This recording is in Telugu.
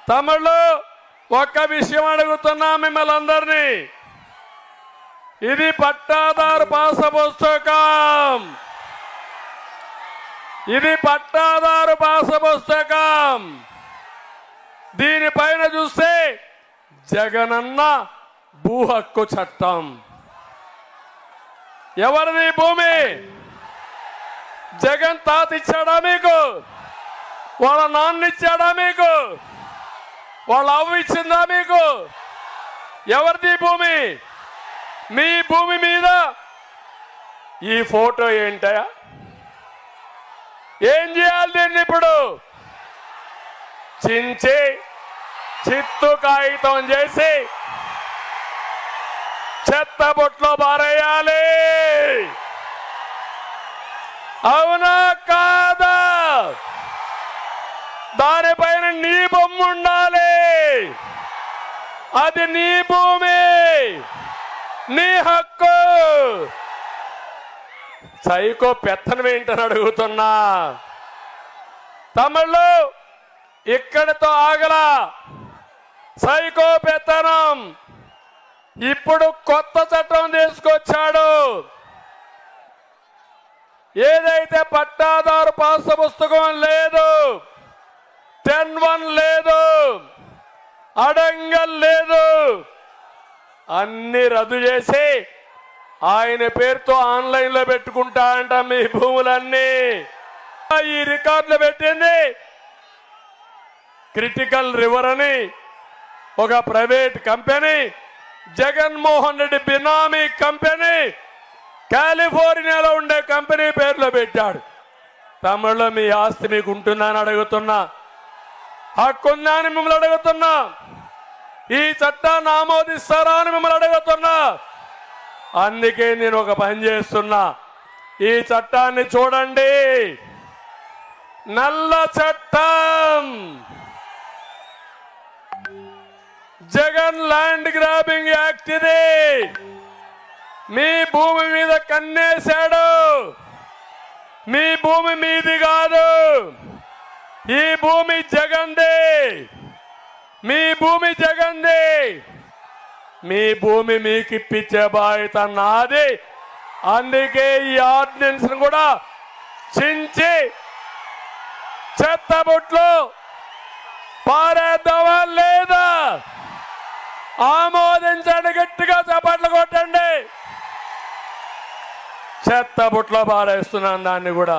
తమ్ముళ్ళు ఒక్క విషయం అడుగుతున్నా మిమ్మల్ని అందరినీ. ఇది పట్టాదారు పాస పుస్తకం. ఇది పట్టాదారు పాస పుస్తకం. దీనిపైన చూస్తే జగనన్న భూ హక్కు చట్టం. ఎవరిది భూమి? జగన్ తాత ఇచ్చాడా మీకు? వాళ్ళ నాన్న ఇచ్చాడా మీకు? వాళ్ళ అవ్వ ఇచ్చిందా మీకు? ఎవరిది భూమి? మీ భూమి మీద ఈ ఫోటో ఏంటయా? ఏం చేయాలి దీన్ని? ఇప్పుడు చించి చిత్తు కాగితం చేసి చెత్త బొట్లో పారేయాలి. అవునా కాదా? దానిపైన నీ బొమ్మ ఉండాలి. అది నీ భూమి, నీ హక్కు. సైకో పెత్తనం ఏంటని అడుగుతున్నా. తమిళ్ళు ఇక్కడితో ఆగలా. సైకో పెత్తనం ఇప్పుడు కొత్త చట్టం తీసుకొచ్చాడు. ఏదైతే పట్టాదారు పాస్ పుస్తకం లేదు, 10(1) లేదు, అడంగల్ లేదు, అన్ని రద్దు చేసి ఆయన పేరుతో ఆన్లైన్లో పెట్టుకుంటా అంట మీ భూములన్నీ. ఈ రికార్డులు పెట్టింది క్రిటికల్ రివర్ అని ఒక ప్రైవేట్ కంపెనీ, జగన్మోహన్ రెడ్డి బినామీ కంపెనీ, కాలిఫోర్నియాలో ఉండే కంపెనీ పేర్లో పెట్టాడు. తమిళలో మీ ఆస్తి మీకు ఉంటుందా అని అడుగుతున్నా. హక్కుందా అని మిమ్మల్ని అడుగుతున్నా. ఈ చట్టాన్ని ఆమోదిస్తారా అని మిమ్మల్ని అడుగుతున్నా. అందుకే నేను ఒక పని చేస్తున్నా. ఈ చట్టాన్ని చూడండి. నల్ల చట్టం. జగన్ ల్యాండ్ గ్రాబింగ్ యాక్ట్ ఇది. మీ భూమి మీద కన్నేశాడు. మీ భూమి మీది కాదు. ఈ భూమి జగన్దే. మీ భూమి జగన్దే. మీ భూమి మీకు ఇప్పించే బాధ్యత నాది. అందుకే ఈ ఆర్డినెన్స్ కూడా చించి చెత్తబుట్లో పారేద్దామా లేదా? ఆమోదించండి, గట్టిగా చప్పట్లు కొట్టండి. చెత్తబుట్లో పారేస్తున్నాను దాన్ని కూడా.